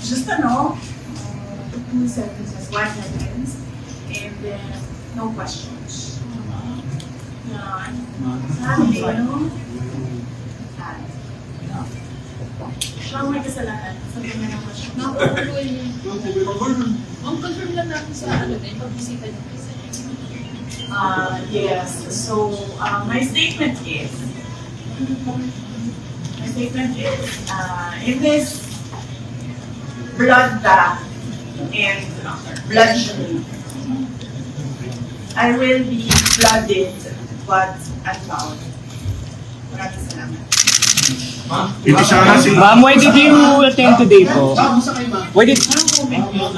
Just ano, 2 sentences, 1 sentence, and then no questions. Yan. Sabi, ano? Sabi. Siya may kasalanan. Sabi niya ng question. Ang confirm lang natin sa ano din, pag-bisita niyo kasi. Yes. So, my statement is, in this blood bath and bloodshed, I will be flooded but unbound. Maraming salamat. Ma'am, why did you attend today po? Why did... Anong comment mo?